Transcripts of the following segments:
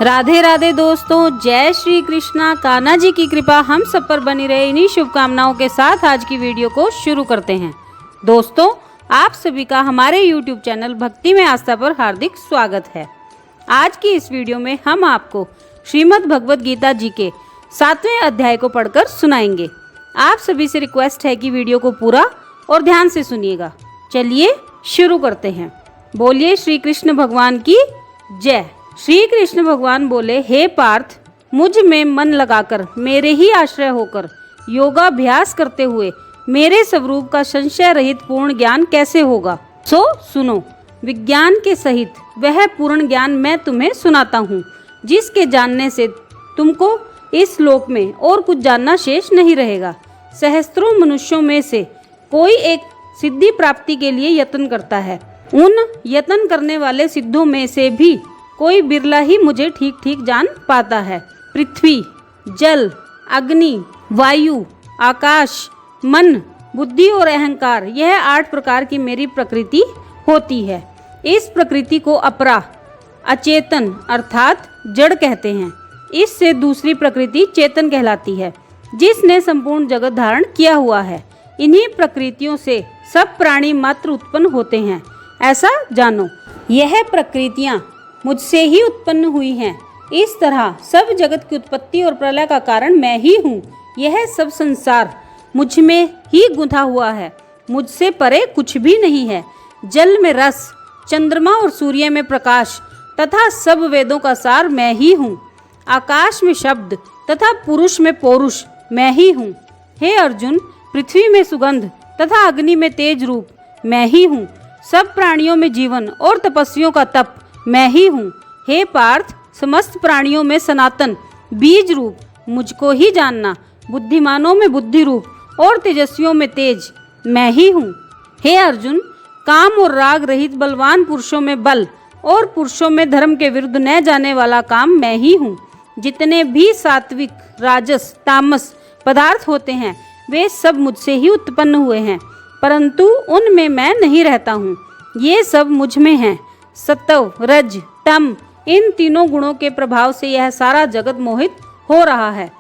राधे राधे दोस्तों, जय श्री कृष्णा। कान्हा जी की कृपा हम सब पर बनी रहे, इन्हीं शुभकामनाओं के साथ आज की वीडियो को शुरू करते हैं। दोस्तों, आप सभी का हमारे YouTube चैनल भक्ति में आस्था पर हार्दिक स्वागत है। आज की इस वीडियो में हम आपको श्रीमद् भगवद गीता जी के 7वें अध्याय को पढ़कर सुनाएंगे। आप सभी से रिक्वेस्ट है कि वीडियो को पूरा और ध्यान से सुनिएगा। चलिए शुरू करते हैं। बोलिए श्री कृष्ण भगवान की जय। श्री कृष्ण भगवान बोले, हे पार्थ, मुझ में मन लगाकर मेरे ही आश्रय होकर योगाभ्यास करते हुए मेरे स्वरूप का संशय रहित पूर्ण ज्ञान कैसे होगा। सो सुनो, विज्ञान के सहित वह पूर्ण ज्ञान मैं तुम्हें सुनाता हूँ, जिसके जानने से तुमको इस लोक में और कुछ जानना शेष नहीं रहेगा। सहस्त्रों मनुष्यों में से कोई एक सिद्धि प्राप्ति के लिए यत्न करता है। उन यत्न करने वाले सिद्धों में से भी कोई बिरला ही मुझे ठीक ठीक जान पाता है। पृथ्वी, जल, अग्नि, वायु, आकाश, मन, बुद्धि और अहंकार, यह 8 प्रकार की मेरी प्रकृति होती है। इस प्रकृति को अपरा, अचेतन अर्थात जड़ कहते हैं। इससे दूसरी प्रकृति चेतन कहलाती है, जिसने संपूर्ण जगत धारण किया हुआ है। इन्हीं प्रकृतियों से सब प्राणी मात्र उत्पन्न होते हैं, ऐसा जानो। यह प्रकृतियां मुझसे ही उत्पन्न हुई हैं। इस तरह सब जगत की उत्पत्ति और प्रलय का कारण मैं ही हूँ। यह सब संसार मुझ में ही गुंथा हुआ है, मुझसे परे कुछ भी नहीं है। जल में रस, चंद्रमा और सूर्य में प्रकाश तथा सब वेदों का सार मैं ही हूँ। आकाश में शब्द तथा पुरुष में पौरुष मैं ही हूँ। हे अर्जुन, पृथ्वी में सुगंध तथा अग्नि में तेज रूप मैं ही हूँ। सब प्राणियों में जीवन और तपस्वियों का तप मैं ही हूँ। हे पार्थ, समस्त प्राणियों में सनातन बीज रूप मुझको ही जानना। बुद्धिमानों में बुद्धि रूप और तेजस्वियों में तेज मैं ही हूँ। हे अर्जुन, काम और राग रहित बलवान पुरुषों में बल और पुरुषों में धर्म के विरुद्ध न जाने वाला काम मैं ही हूँ। जितने भी सात्विक, राजस, तामस पदार्थ होते हैं, वे सब मुझसे ही उत्पन्न हुए हैं, परंतु उनमें मैं नहीं रहता हूँ। ये सब मुझ में हैं। सत्व, रज, तम, इन तीनों गुणों के प्रभाव से यह सारा जगत मोहित हो रहा है।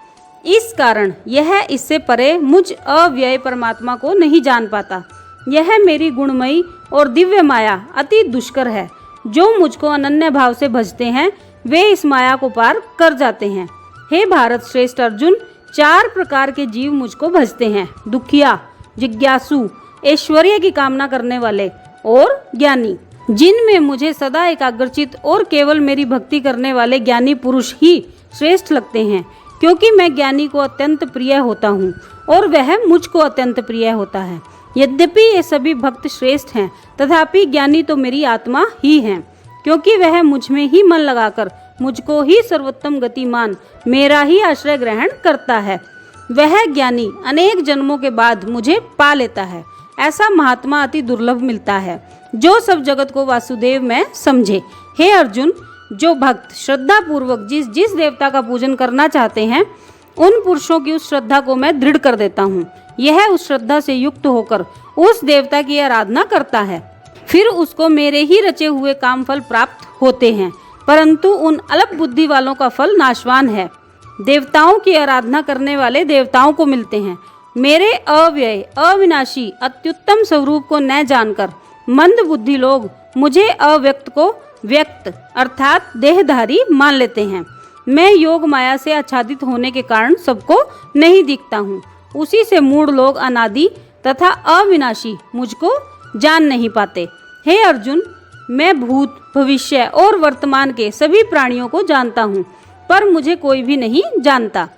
इस कारण यह इससे परे मुझ अव्यय परमात्मा को नहीं जान पाता। यह मेरी गुणमयी और दिव्य माया अति दुष्कर है। जो मुझको अनन्य भाव से भजते हैं, वे इस माया को पार कर जाते हैं। हे भारत श्रेष्ठ अर्जुन, 4 प्रकार के जीव मुझको भजते हैं: दुखिया, जिज्ञासु, ऐश्वर्य की कामना करने वाले और ज्ञानी। जिनमें मुझे सदा एकाग्रचित और केवल मेरी भक्ति करने वाले ज्ञानी पुरुष ही श्रेष्ठ लगते हैं, क्योंकि मैं ज्ञानी को अत्यंत प्रिय होता हूँ और वह मुझको अत्यंत प्रिय होता है। यद्यपि ये सभी भक्त श्रेष्ठ हैं, तथापि ज्ञानी तो मेरी आत्मा ही है, क्योंकि वह मुझ में ही मन लगाकर मुझको ही सर्वोत्तम गतिमान मेरा ही आश्रय ग्रहण करता है। वह ज्ञानी अनेक जन्मों के बाद मुझे पा लेता है। ऐसा महात्मा अति दुर्लभ मिलता है, जो सब जगत को वासुदेव में समझे। हे अर्जुन, जो भक्त श्रद्धा पूर्वक जिस जिस देवता का पूजन करना चाहते हैं, उन पुरुषों की उस श्रद्धा को मैं दृढ़ कर देता हूँ। यह उस श्रद्धा से युक्त होकर उस देवता की आराधना करता है, फिर उसको मेरे ही रचे हुए काम फल प्राप्त होते हैं, परंतु उन अल्प बुद्धि वालों का फल नाशवान है। देवताओं की आराधना करने वाले देवताओं को मिलते हैं। मेरे अव्यय, अविनाशी, अत्युत्तम स्वरूप को न जानकर मंद बुद्धि लोग मुझे अव्यक्त को व्यक्त अर्थात देहधारी मान लेते हैं। मैं योग माया से आच्छादित होने के कारण सबको नहीं दिखता हूँ। उसी से मूढ़ लोग अनादि तथा अविनाशी मुझको जान नहीं पाते। हे अर्जुन, मैं भूत, भविष्य और वर्तमान के सभी प्राणियों को जानता हूँ, पर मुझे कोई भी नहीं जानता।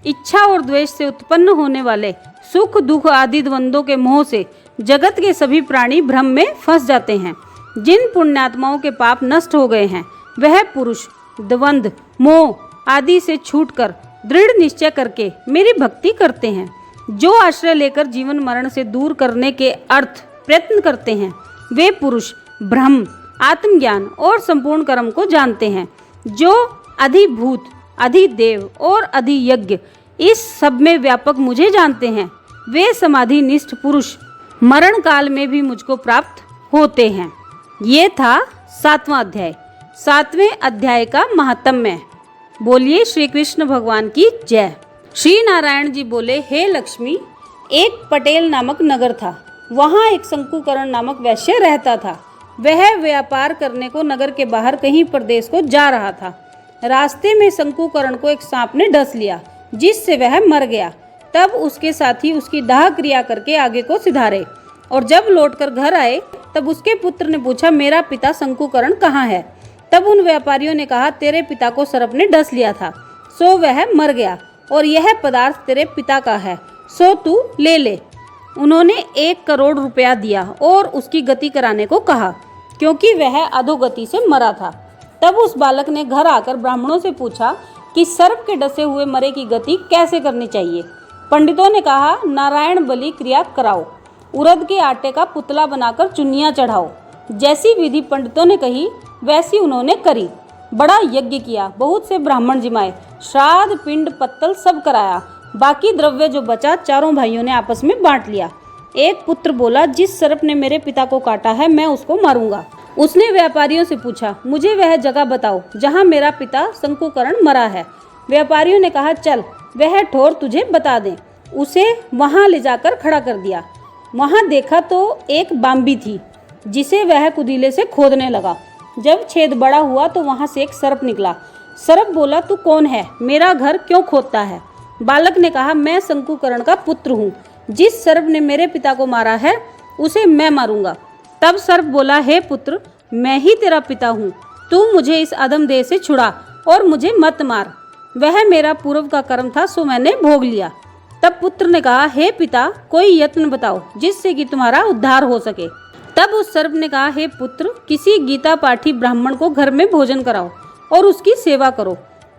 इच्छा और द्वेष से उत्पन्न होने वाले सुख, दुख आदि द्वंद्वों के मोह से जगत के सभी प्राणी भ्रम में फंस जाते हैं। जिन पुण्यात्माओं के पाप नष्ट हो गए हैं, वह पुरुष द्वंद्व, मोह आदि से छूटकर दृढ़ निश्चय करके मेरी भक्ति करते हैं। जो आश्रय लेकर जीवन मरण से दूर करने के अर्थ प्रयत्न करते हैं, वे पुरुष ब्रह्म, आत्मज्ञान और संपूर्ण कर्म को जानते हैं। जो अधिभूत, अधिदेव और अधियज्ञ इस सब में व्यापक मुझे जानते हैं, वे समाधि निष्ठ पुरुष मरण काल में भी मुझको प्राप्त होते हैं। ये था 7वां अध्याय। 7वें अध्याय का महात्म्य। बोलिए श्री कृष्ण भगवान की जय। श्री नारायण जी बोले, हे लक्ष्मी, एक पटेल नामक नगर था। वहाँ एक शंकुकरण नामक वैश्य रहता था। वह व्यापार करने को नगर के बाहर कहीं प्रदेश को जा रहा था। रास्ते में शंकुकरण को एक सांप ने डस लिया, जिससे वह मर गया। तब उसके साथी उसकी दाह क्रिया करके आगे को सिधारे, और जब लौटकर घर आए तब उसके पुत्र ने पूछा, मेरा पिता शंकुकरण कहाँ है? तब उन व्यापारियों ने कहा, तेरे पिता को सर्प ने डस लिया था, सो वह मर गया, और यह पदार्थ तेरे पिता का है, सो तू ले ले। उन्होंने 1 करोड़ रुपया दिया और उसकी गति कराने को कहा, क्योंकि वह अधोगति से मरा था। तब उस बालक ने घर आकर ब्राह्मणों से पूछा कि सर्प के डसे हुए मरे की गति कैसे करनी चाहिए। पंडितों ने कहा, नारायण बलि क्रिया कराओ, उड़द के आटे का पुतला बनाकर चुन्नियाँ चढ़ाओ। जैसी विधि पंडितों ने कही वैसी उन्होंने करी। बड़ा यज्ञ किया, बहुत से ब्राह्मण जिमाए, श्राद्ध पिंड पत्तल सब कराया। बाकी द्रव्य जो बचा चारों भाइयों ने आपस में बांट लिया। एक पुत्र बोला, जिस सर्प ने मेरे पिता को काटा है मैं उसको मारूंगा। उसने व्यापारियों से पूछा, मुझे वह जगह बताओ जहाँ मेरा पिता शंकुकरण मरा है। व्यापारियों ने कहा, चल वह ठोर तुझे बता दें। उसे वहाँ ले जाकर खड़ा कर दिया। वहाँ देखा तो एक बाम्बी थी, जिसे वह कुदीले से खोदने लगा। जब छेद बड़ा हुआ तो वहाँ से एक सर्प निकला। सर्प बोला, तू कौन है? मेरा घर क्यों खोदता है? बालक ने कहा, मैं शंकुकरण का पुत्र हूँ। जिस सर्प ने मेरे पिता को मारा है उसे मैं मारूंगा। तब सर्प बोला, हे पुत्र, मैं ही तेरा पिता हूँ। तू मुझे इस अधम देह से छुड़ा और मुझे मत मार। वह मेरा पूर्व का कर्म था, सो मैंने भोग लिया। तब पुत्र ने कहा, हे पिता, कोई यत्न बताओ जिससे कि तुम्हारा उद्धार हो सके। तब उस सर्प ने कहा, हे पुत्र, किसी गीता पाठी ब्राह्मण को घर में भोजन कराओ और उसकी सेवा करो,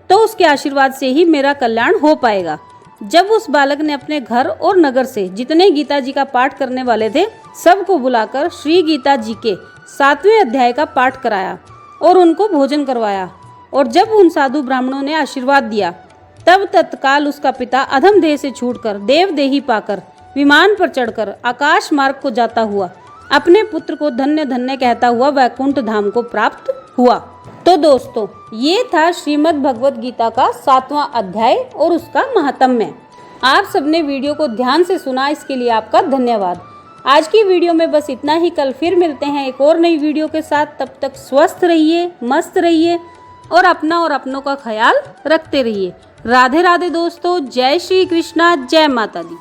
तो उसके आशीर्वाद से ही मेरा कल्याण हो पाएगा। जब उस बालक ने अपने घर और नगर से जितने गीता जी का पाठ करने वाले थे सबको बुलाकर श्री गीता जी के 7वें अध्याय का पाठ कराया और उनको भोजन करवाया, और जब उन साधु ब्राह्मणों ने आशीर्वाद दिया तब तत्काल उसका पिता अधम देह से छूटकर देव देही पाकर विमान पर चढ़कर आकाश मार्ग को जाता हुआ अपने पुत्र को धन्य धन्य कहता हुआ वैकुंठ धाम को प्राप्त हुआ। तो दोस्तों, ये था श्रीमद् भगवत गीता का 7वां अध्याय और उसका महात्म्य। आप सबने वीडियो को ध्यान से सुना, इसके लिए आपका धन्यवाद। आज की वीडियो में बस इतना ही। कल फिर मिलते हैं एक और नई वीडियो के साथ। तब तक स्वस्थ रहिए, मस्त रहिए और अपना और अपनों का ख्याल रखते रहिए। राधे राधे दोस्तों, जय श्री कृष्णा, जय माता दी।